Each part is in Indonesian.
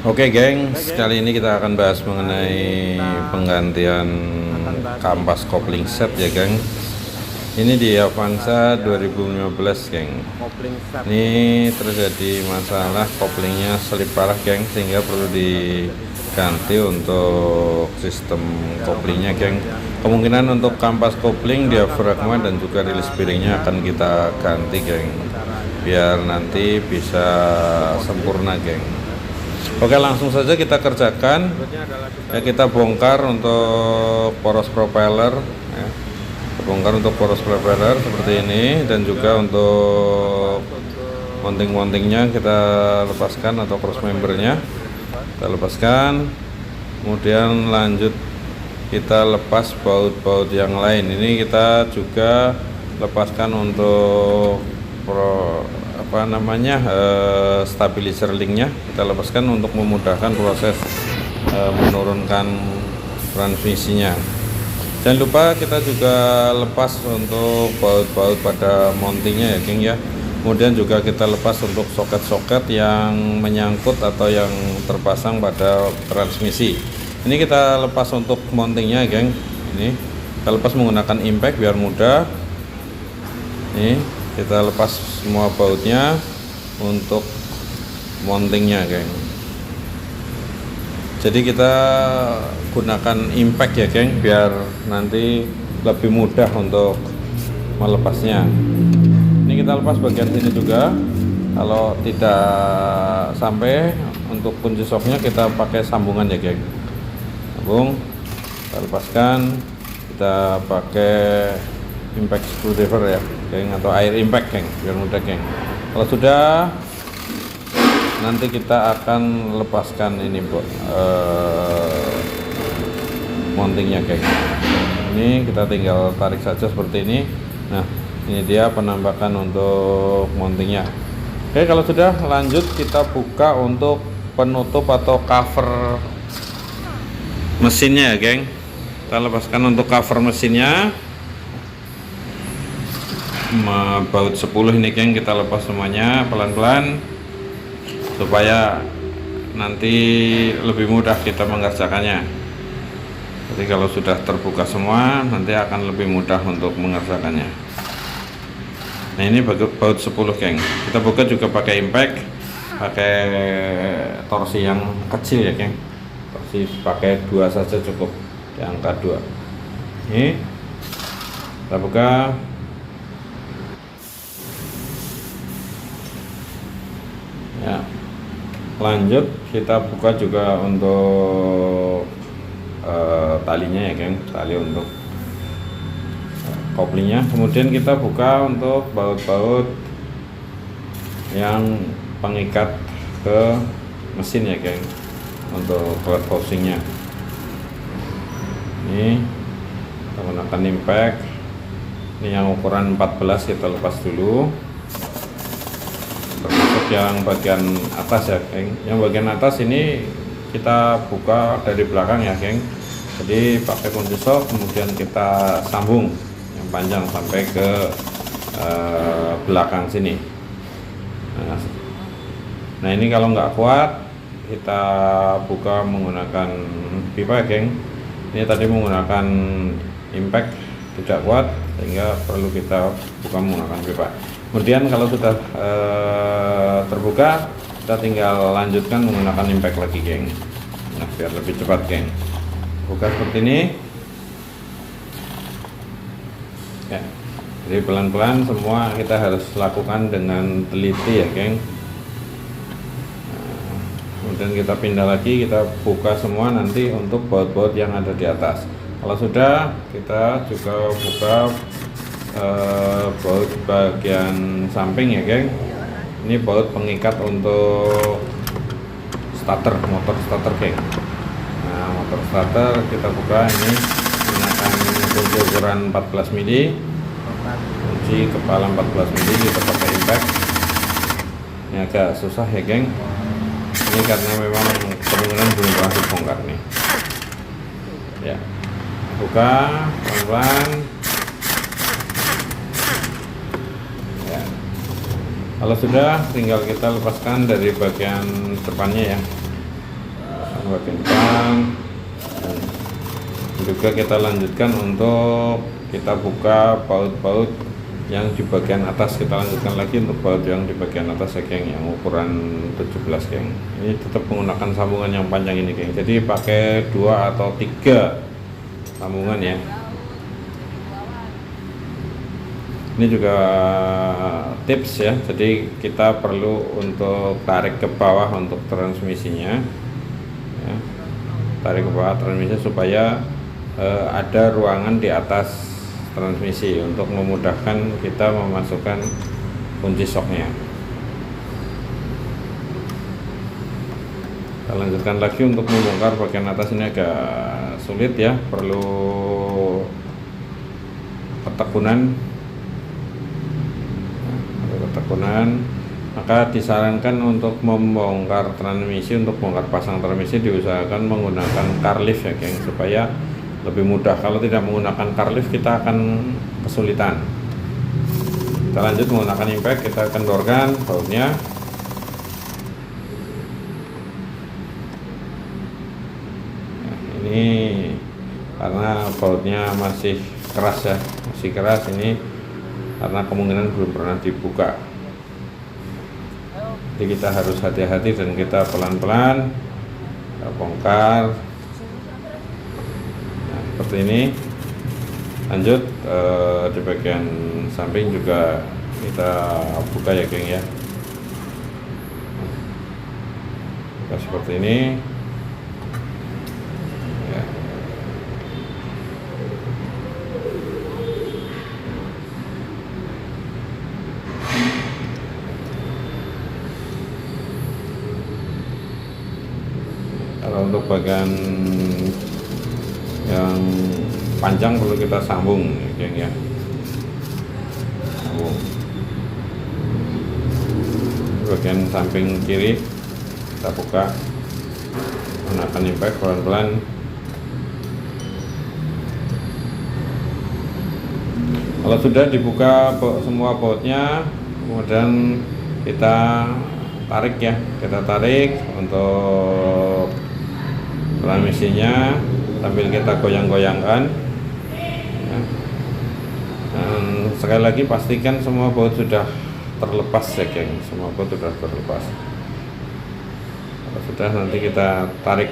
Oke geng, kali ini kita akan bahas mengenai penggantian kampas kopling set ya geng. Ini di Avanza 2015 geng. Ini terjadi masalah koplingnya selip parah geng, sehingga perlu diganti untuk sistem koplingnya geng. Kemungkinan untuk kampas kopling, diafragma dan juga rilis bearingnya akan kita ganti geng, biar nanti bisa sempurna geng. Oke, langsung saja kita kerjakan ya. Kita bongkar untuk poros propeller ya. Bongkar untuk poros propeller seperti ini, dan juga untuk mounting-mountingnya kita lepaskan, atau cross membernya kita lepaskan. Kemudian lanjut kita lepas baut-baut yang lain. Ini kita juga lepaskan untuk stabilizer linknya, kita lepaskan untuk memudahkan proses menurunkan transmisinya. Jangan lupa kita juga lepas untuk baut-baut pada mountingnya ya geng ya. Kemudian juga kita lepas untuk soket-soket yang menyangkut atau yang terpasang pada transmisi. Ini kita lepas untuk mountingnya geng. Ini kita lepas menggunakan impact biar mudah. Ini kita lepas semua bautnya untuk mountingnya geng. Jadi kita gunakan impact ya geng, biar nanti lebih mudah untuk melepasnya. Ini kita lepas bagian sini juga. Kalau tidak sampai untuk kunci shocknya, kita pakai sambungan ya geng. Sambung, kita lepaskan, kita pakai impact screwdriver ya geng, atau air impact geng, biar mudah geng. Kalau sudah, nanti kita akan lepaskan ini mountingnya geng. Ini kita tinggal tarik saja seperti ini. Nah, ini dia penampakan untuk mountingnya. Oke, kalau sudah, lanjut kita buka untuk penutup atau cover mesinnya ya geng. Kita lepaskan untuk cover mesinnya. Baut 10 ini geng, kita lepas semuanya pelan-pelan supaya nanti lebih mudah kita mengerjakannya. Jadi kalau sudah terbuka semua, nanti akan lebih mudah untuk mengerjakannya. Nah, ini baut 10 geng, kita buka juga pakai impact, pakai torsi yang kecil ya geng. Torsi pakai 2 saja cukup, di angka 2. Ini kita buka. Ya, lanjut kita buka juga untuk talinya ya geng, tali untuk koplingnya. Kemudian kita buka untuk baut-baut yang pengikat ke mesin ya geng, untuk clutch housingnya. Ini kita menggunakan impact. Ini yang ukuran 14 kita lepas dulu, termasuk yang bagian atas ya geng. Yang bagian atas ini kita buka dari belakang ya geng. Jadi pakai kunci shock, kemudian kita sambung yang panjang sampai ke belakang sini. Nah, ini kalau nggak kuat, kita buka menggunakan pipa ya geng. Ini tadi menggunakan impact tidak kuat, sehingga perlu kita buka menggunakan pipa. Kemudian kalau sudah terbuka, kita tinggal lanjutkan menggunakan impact lagi geng. Nah, biar lebih cepat geng. Buka seperti ini ya. Jadi pelan-pelan semua kita harus lakukan dengan teliti ya geng. Nah, kemudian kita pindah lagi, kita buka semua nanti untuk baut-baut yang ada di atas. Kalau sudah, kita juga buka baut bagian samping ya geng. Ini baut pengikat untuk starter, motor starter geng. Nah, motor starter kita buka ini menggunakan kunci ukuran 14 mili, kunci kepala 14 mili, kita pakai impact. Ini agak susah ya geng, ini karena memang kemungkinan belum pernah dibongkar nih ya. Buka pelan-pelan ya. Kalau sudah, tinggal kita lepaskan dari bagian depannya ya. bagian depan. Dan juga kita lanjutkan untuk kita buka baut-baut yang di bagian atas. Kita lanjutkan lagi untuk baut yang di bagian atas ya geng, yang ukuran 17 geng. Ini tetap menggunakan sambungan yang panjang ini geng, jadi pakai 2 atau 3 sambungan ya. Ini juga tips ya, jadi kita perlu untuk tarik ke bawah untuk transmisinya ya. Tarik ke bawah transmisi supaya ada ruangan di atas transmisi untuk memudahkan kita memasukkan kunci shocknya. Kita lanjutkan lagi untuk membongkar bagian atas. Ini agak sulit ya, perlu ketekunan. Maka disarankan untuk membongkar transmisi, untuk bongkar pasang transmisi diusahakan menggunakan car lift ya geng, supaya lebih mudah. Kalau tidak menggunakan car lift kita akan kesulitan. Kita lanjut menggunakan impact, kita kendorkan bautnya. Nah, ini karena bautnya masih keras ya, masih keras ini karena kemungkinan belum pernah dibuka. Jadi kita harus hati-hati dan kita pelan-pelan kita bongkar. Nah, seperti ini. Lanjut di bagian samping juga kita buka ya geng ya. Buka seperti ini ya. Kalau untuk bagian yang panjang perlu kita sambung ya geng ya. Sambung. Bagian samping kiri kita buka, gunakan impact pelan-pelan. Kalau sudah dibuka semua bautnya, kemudian kita tarik ya, kita tarik untuk transmisinya sambil kita goyang-goyangkan ya. Dan sekali lagi pastikan semua baut sudah terlepas ya geng, semua baut sudah terlepas. Kalau sudah nanti kita tarik.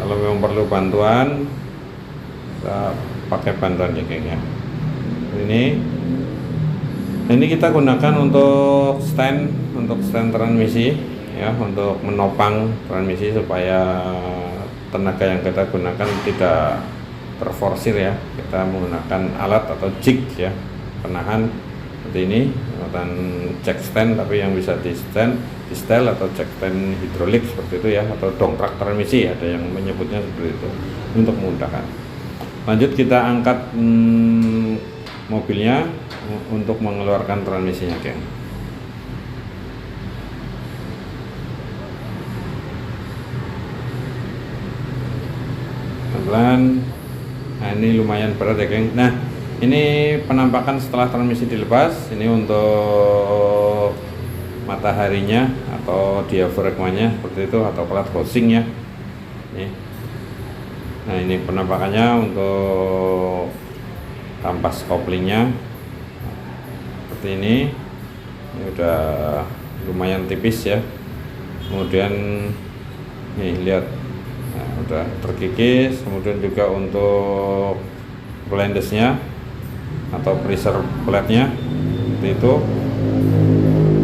Kalau memang perlu bantuan kita pakai bantuan ya geng ya. Ini kita gunakan untuk stand transmisi ya, untuk menopang transmisi supaya tenaga yang kita gunakan tidak terforsir ya. Kita menggunakan alat atau jig ya, penahan seperti ini, dan jack stand, tapi yang bisa di setel atau jack stand hidrolik seperti itu ya, atau dongkrak transmisi, ada yang menyebutnya seperti itu untuk memudahkan. Lanjut kita angkat mobilnya untuk mengeluarkan transmisinya geng. Pelan. Nah, ini lumayan berat ya geng. Nah, ini penampakan setelah transmisi dilepas. Ini untuk mataharinya atau diafragmanya seperti itu, atau plat housing ya. Nah, ini penampakannya untuk kampas koplingnya seperti ini. Ini udah lumayan tipis ya. Kemudian nih lihat, nah, udah terkikis. Kemudian juga untuk blindesnya atau pressure plate-nya seperti itu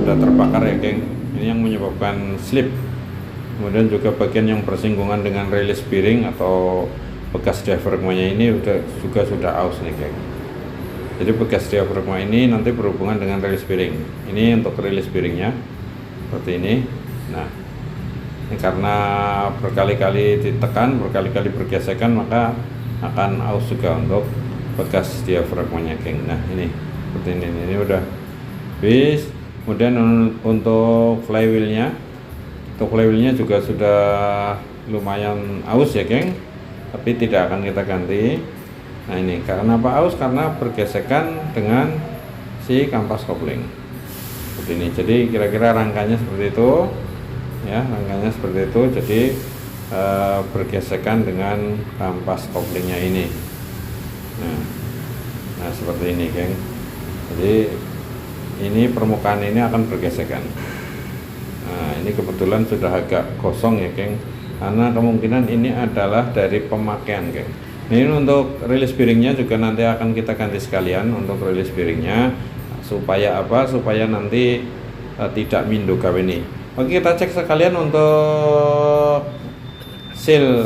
udah terbakar ya geng. Ini yang menyebabkan slip. Kemudian juga bagian yang bersinggungan dengan release bearing atau bekas diafragmanya ini juga sudah aus nih geng. Jadi bekas diafragma ini nanti berhubungan dengan release bearing. Ini untuk release bearingnya seperti ini. Nah, ini karena berkali-kali ditekan, berkali-kali bergesekan, maka akan aus juga untuk bekas diafragmanya geng. Nah, ini seperti ini udah habis. Kemudian untuk flywheelnya juga sudah lumayan aus ya geng, tapi tidak akan kita ganti. Nah, ini karena apa aus? Karena bergesekan dengan si kampas kopling. seperti ini. Jadi kira-kira rangkanya seperti itu ya, rangkanya seperti itu. Jadi bergesekan dengan kampas koplingnya ini. Nah seperti ini geng. Jadi ini permukaan ini akan bergesekan. Nah ini kebetulan sudah agak gosong ya geng, karena kemungkinan ini adalah dari pemakaian geng. Ini untuk rilis bearingnya juga nanti akan kita ganti sekalian untuk rilis bearingnya, supaya apa? Supaya nanti tidak mindo gawe ini. Oke, kita cek sekalian untuk seal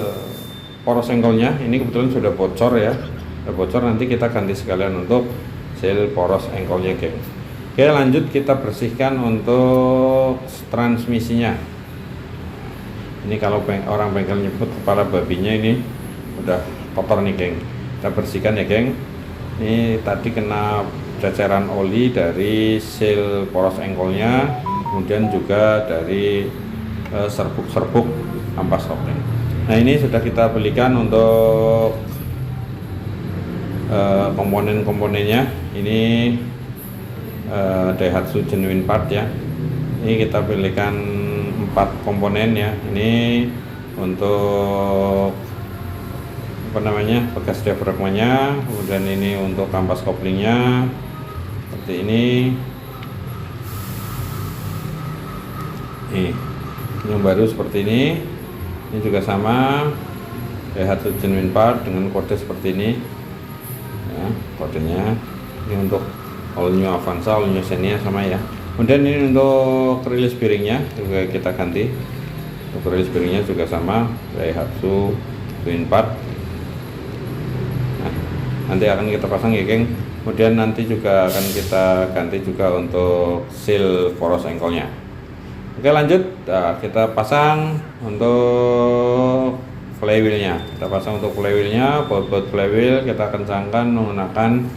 poros engkolnya. Ini kebetulan sudah bocor ya, sudah bocor. Nanti kita ganti sekalian untuk seal poros engkolnya geng. Oke, lanjut kita bersihkan untuk transmisinya. Ini kalau orang bengkel nyebut kepala babinya ini udah kotor nih geng, kita bersihkan ya geng. Ini tadi kena ceceran oli dari seal poros engkolnya, kemudian juga dari serbuk-serbuk ampas kopling. Nah ini sudah kita belikan untuk komponen-komponennya. Ini Daihatsu genuine part ya. Ini kita belikan 4 komponen ya. Ini untuk apa namanya, bekas diafragmanya, kemudian ini untuk kampas koplingnya seperti ini. Nih yang baru seperti ini. Ini juga sama, Daihatsu genuine part dengan kode seperti ini ya, kodenya. Ini untuk all new Avanza, all new Xenia sama ya. Kemudian ini untuk rilis bearingnya juga kita ganti. Untuk rilis bearingnya juga sama, Daihatsu genuine part. Nah, nanti akan kita pasang ya geng. Kemudian nanti juga akan kita ganti juga untuk seal poros engkolnya. Oke lanjut, nah, kita pasang untuk flywheelnya. Kita pasang untuk flywheelnya, baut flywheel kita kencangkan menggunakan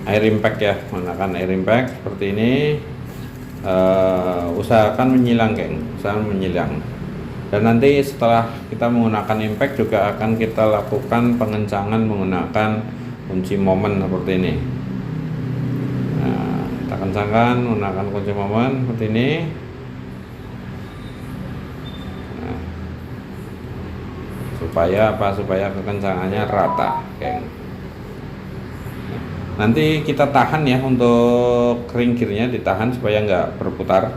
air impact ya, menggunakan air impact seperti ini. Usahakan menyilang geng, usahakan menyilang. Dan nanti setelah kita menggunakan impact juga akan kita lakukan pengencangan menggunakan kunci momen seperti ini. Nah, kita kencangkan menggunakan kunci momen seperti ini. Nah, supaya apa? Supaya kekencangannya rata geng. Nanti kita tahan ya, untuk ring gearnya ditahan supaya nggak berputar.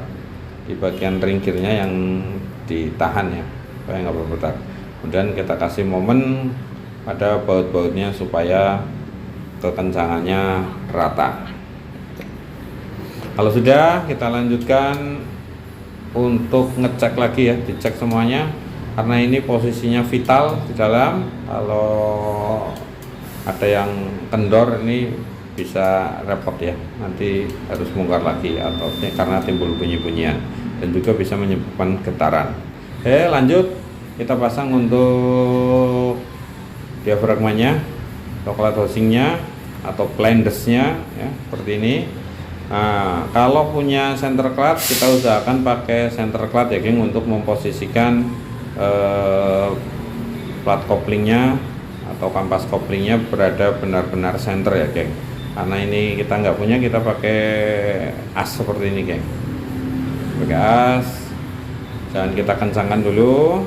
Di bagian ring gearnya yang ditahan ya, supaya nggak berputar. Kemudian kita kasih momen pada baut-bautnya supaya kekencangannya rata. Kalau sudah, kita lanjutkan untuk ngecek lagi ya, dicek semuanya, karena ini posisinya vital di dalam. Kalau ada yang kendor ini bisa repot ya, nanti harus bongkar lagi atau karena timbul bunyi-bunyian dan juga bisa menyebabkan getaran. Oke lanjut, kita pasang untuk diafragmanya, coklat housingnya atau blindesnya ya, seperti ini. Nah, kalau punya center clutch kita usahakan pakai center clutch ya geng, untuk memposisikan plat koplingnya atau kampas koplingnya berada benar-benar center ya geng. Karena ini kita nggak punya, kita pakai as seperti ini geng, pakai as. Jangan kita kencangkan dulu,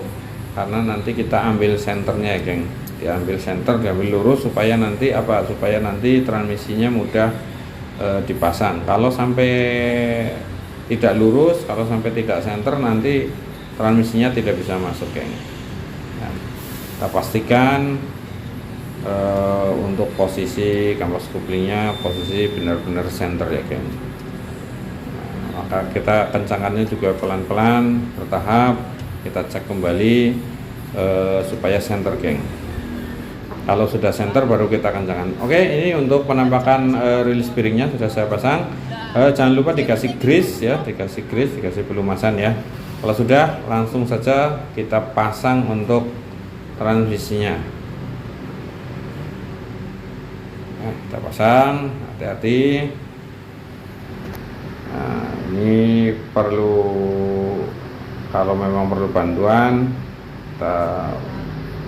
karena nanti kita ambil senternya ya geng, diambil center, diambil lurus supaya nanti apa? Supaya nanti transmisinya mudah dipasang. Kalau sampai tidak lurus, kalau sampai tidak center, nanti transmisinya tidak bisa masuk geng. Nah, kita pastikan untuk posisi kampas koplingnya posisi benar-benar center ya geng. Nah, maka kita kencangkannya juga pelan-pelan, bertahap. Kita cek kembali supaya center geng. Kalau sudah center baru kita kencangkan. Oke, ini untuk penampakan rilis bearingnya sudah saya pasang. Jangan lupa dikasih grease ya, dikasih pelumasan ya. Kalau sudah, langsung saja kita pasang untuk transmisinya. Nah, kita pasang, hati-hati. Nah, ini perlu, kalau memang perlu bantuan, kita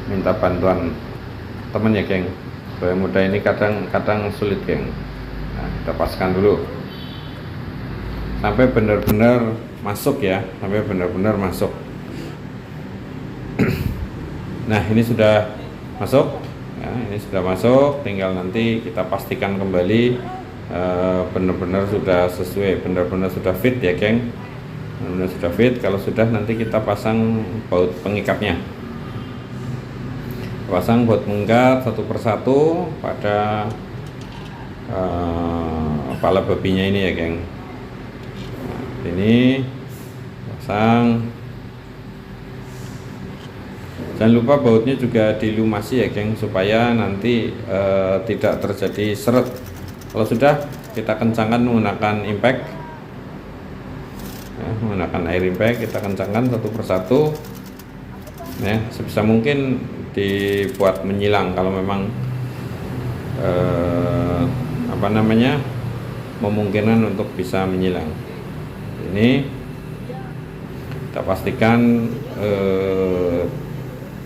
minta bantuan temen ya geng, supaya mudah. Ini kadang sulit geng. Nah, kita paskan dulu. sampai benar-benar masuk ya, sampai benar-benar masuk. Nah, ini sudah masuk ya, ini sudah masuk, tinggal nanti kita pastikan kembali benar-benar sudah sesuai, benar-benar sudah fit ya geng, benar sudah fit. Kalau sudah, nanti kita pasang baut pengikatnya, pasang baut pengikat satu persatu pada kepala babinya ini ya geng. Nah, ini pasang. Jangan lupa bautnya juga dilumasi ya geng, supaya nanti tidak terjadi seret. Kalau sudah, kita kencangkan menggunakan impact ya, menggunakan air impact, kita kencangkan satu persatu ya, sebisa mungkin dibuat menyilang kalau memang memungkinkan untuk bisa menyilang. Ini kita pastikan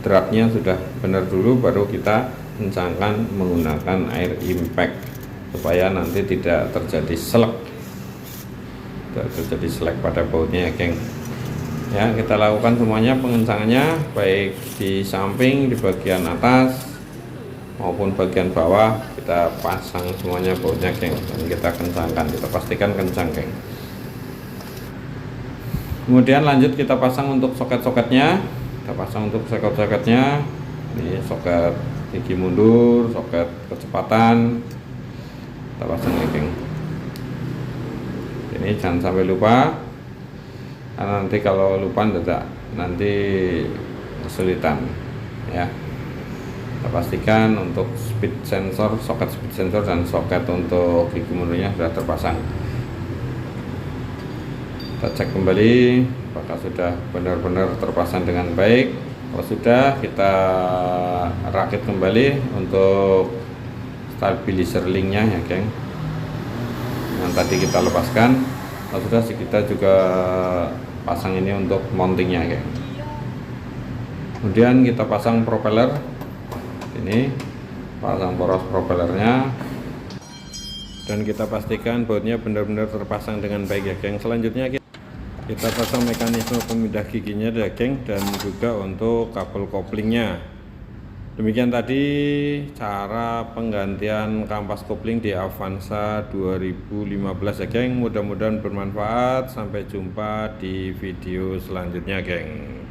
dragnya sudah benar dulu, baru kita kencangkan menggunakan air impact supaya nanti tidak terjadi selek, pada bautnya ya geng ya. Kita lakukan semuanya pengencangannya, baik di samping, di bagian atas maupun bagian bawah, kita pasang semuanya bautnya geng, dan kita kencangkan, kita pastikan kencang geng. Kemudian lanjut kita pasang untuk soket-soketnya. Kita pasang untuk soket-soketnya. Ini soket gigi mundur, soket kecepatan, kita pasang ya geng. Ini jangan sampai lupa, karena nanti kalau lupa nanti kesulitan ya. Kita pastikan untuk speed sensor, soket speed sensor dan soket untuk gigi mundurnya sudah terpasang. Kita cek kembali apakah sudah benar-benar terpasang dengan baik. Kalau sudah, kita rakit kembali untuk stabilizer linknya ya geng, yang tadi kita lepaskan. Kalau sudah, kita juga pasang ini untuk mountingnya geng. Kemudian kita pasang propeller, ini pasang poros propellernya, dan kita pastikan bautnya benar-benar terpasang dengan baik ya geng. Selanjutnya kita pasang mekanisme pemindah giginya ya geng, dan juga untuk kabel koplingnya. Demikian tadi cara penggantian kampas kopling di Avanza 2015 ya geng. Mudah-mudahan bermanfaat. Sampai jumpa di video selanjutnya geng.